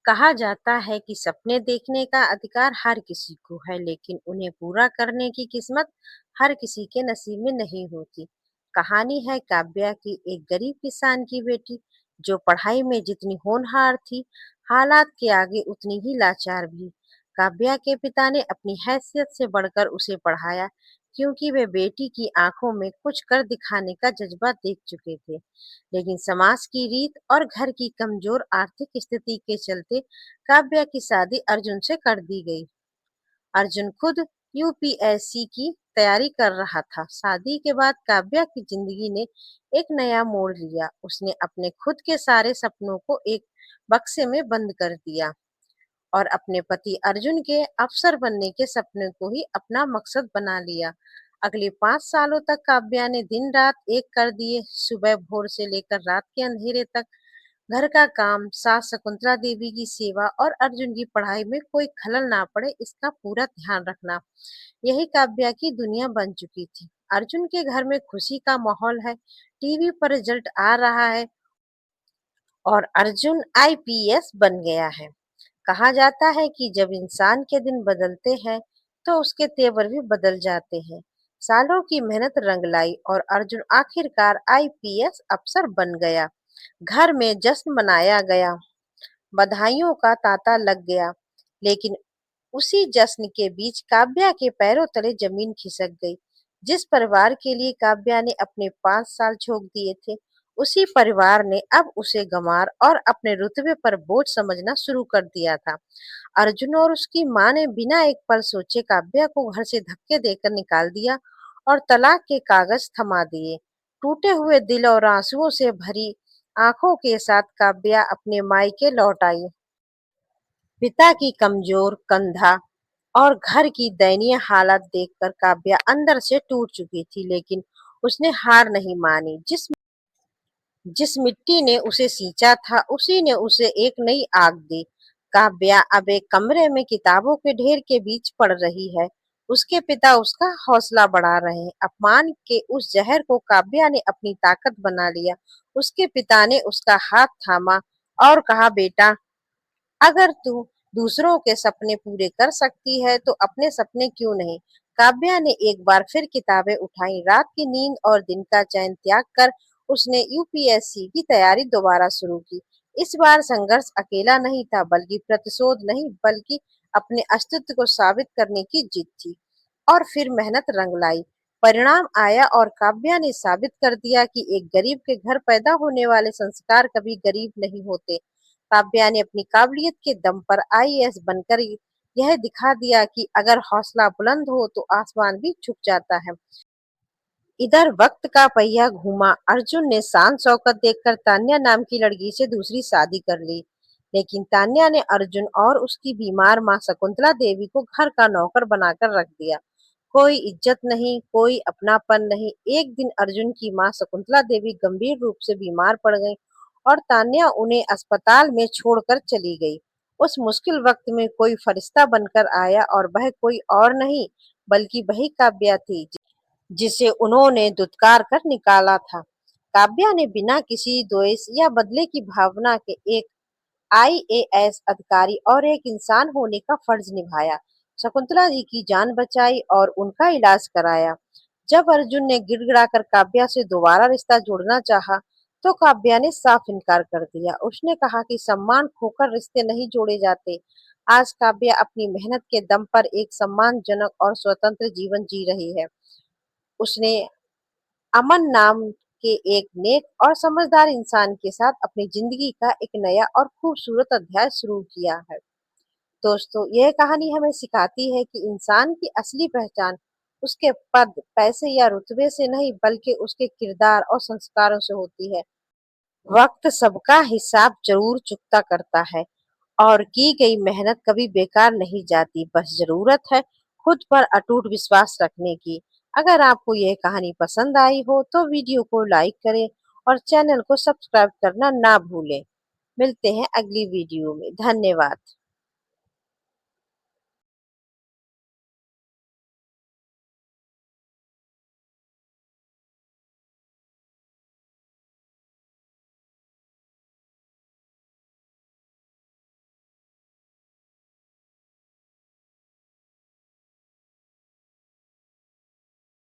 कहा जाता है कि सपने देखने का अधिकार हर किसी को है, लेकिन उन्हें पूरा करने की किस्मत हर किसी के नसीब में नहीं होती। कहानी है काव्या की, एक गरीब किसान की बेटी जो पढ़ाई में जितनी होनहार थी, हालात के आगे उतनी ही लाचार भी। काव्या के पिता ने अपनी हैसियत से बढ़कर उसे पढ़ाया, क्योंकि वे बेटी की आंखों में कुछ कर दिखाने का जज्बा देख चुके थे। लेकिन समाज की रीत और घर की कमजोर आर्थिक स्थिति के चलते काव्या की शादी अर्जुन से कर दी गई। अर्जुन खुद यूपीएससी की तैयारी कर रहा था। शादी के बाद काव्या की जिंदगी ने एक नया मोड़ लिया। उसने अपने खुद के सारे सपनों को एक बक्से में बंद कर दिया और अपने पति अर्जुन के अफसर बनने के सपने को ही अपना मकसद बना लिया। अगले 5 सालों तक काव्या ने दिन रात एक कर दिए। सुबह भोर से लेकर रात के अंधेरे तक घर का काम, सास शकुंतला देवी की सेवा और अर्जुन की पढ़ाई में कोई खलल ना पड़े, इसका पूरा ध्यान रखना, यही काव्या की दुनिया बन चुकी थी। अर्जुन के घर में खुशी का माहौल है, टीवी पर रिजल्ट आ रहा है और अर्जुन आईपीएस बन गया है। कहा जाता है कि जब इंसान के दिन बदलते हैं तो उसके तेवर भी बदल जाते हैं। सालों की मेहनत रंग लाई और अर्जुन आखिरकार आईपीएस अफसर बन गया। घर में जश्न मनाया गया, बधाइयों का तांता लग गया। लेकिन उसी जश्न के बीच काव्या के पैरों तले जमीन खिसक गई। जिस परिवार के लिए काव्या ने अपने 5 साल झोंक दिए थे, उसी परिवार ने अब उसे गंवार और अपने रुतबे पर बोझ समझना शुरू कर दिया था। अर्जुन और उसकी माँ ने बिना एक पल सोचे काव्या को घर से धक्के देकर निकाल दिया और तलाक के कागज थमा दिए। टूटे हुए दिल और आंसुओं से भरी आंखों के साथ काव्या अपने मायके लौट आई। पिता की कमजोर कंधा और घर की दयनीय हालत देखकर काव्या अंदर से टूट चुकी थी, लेकिन उसने हार नहीं मानी। जिस जिस मिट्टी ने उसे सींचा था, उसी ने उसे एक नई आग दी। काव्या अब एक कमरे में किताबों के ढेर के बीच पढ़ रही है। उसके पिता उसका हौसला बढ़ा रहे हैं। अपमान के उस जहर को काव्या ने अपनी ताकत बना लिया। उसके पिता ने उसका हाथ थामा और कहा, बेटा, अगर तू दूसरों के सपने पूरे कर सकती है तो अपने सपने क्यों नहीं। काव्या ने एक बार फिर किताबें उठाई। रात की नींद और दिन का चैन त्याग कर उसने यूपीएससी की तैयारी दोबारा शुरू की। इस बार संघर्ष अकेला नहीं था, बल्कि प्रतिशोध नहीं, बल्कि अपने अस्तित्व को साबित करने की जीत थी। और फिर मेहनत रंग लाई। परिणाम आया और काव्या ने साबित कर दिया कि एक गरीब के घर पैदा होने वाले संस्कार कभी गरीब नहीं होते। काव्या ने अपनी काबिलियत के दम पर आईएएस बनकर यह दिखा दिया कि अगर हौसला बुलंद हो तो आसमान भी झुक जाता है। इधर वक्त का पहिया घूमा। अर्जुन ने शान शौकत देखकर तान्या नाम की लड़की से दूसरी शादी कर ली। लेकिन तान्या ने अर्जुन और उसकी बीमार माँ शकुंतला देवी को घर का नौकर बनाकर रख दिया। कोई इज्जत नहीं, कोई अपनापन नहीं। एक दिन अर्जुन की माँ शकुंतला देवी गंभीर रूप से बीमार पड़ गई और तान्या उन्हें अस्पताल में छोड़कर चली गई। उस मुश्किल वक्त में कोई फरिश्ता बनकर आया और वह कोई और नहीं बल्कि वही काव्या थी जिसे उन्होंने दुत्कार कर निकाला था। काव्या ने बिना किसी द्वेष या बदले की भावना के एक आईएएस अधिकारी और एक इंसान होने का फर्ज निभाया। शकुंतला जी की जान बचाई और उनका इलाज कराया। जब अर्जुन ने गिड़गिड़ाकर काव्या से दोबारा रिश्ता जोड़ना चाहा, तो काव्या ने साफ इनकार कर दिया। उसने कहा कि सम्मान खोकर रिश्ते नहीं जोड़े जाते। आज काव्या अपनी मेहनत के दम पर एक सम्मानजनक और स्वतंत्र जीवन जी रही है। उसने अमन नाम के एक नेक और समझदार इंसान के साथ अपनी जिंदगी का एक नया और खूबसूरत अध्याय शुरू किया है। दोस्तों, यह कहानी हमें सिखाती है कि इंसान की असली पहचान उसके पद, पैसे या रुतबे से नहीं, बल्कि उसके किरदार और संस्कारों से होती है। वक्त सबका हिसाब जरूर चुकता करता है और की गई मेहनत कभी बेकार नहीं जाती। बस जरूरत है खुद पर अटूट विश्वास रखने की। अगर आपको यह कहानी पसंद आई हो तो वीडियो को लाइक करें और चैनल को सब्सक्राइब करना ना भूलें। मिलते हैं अगली वीडियो में। धन्यवाद।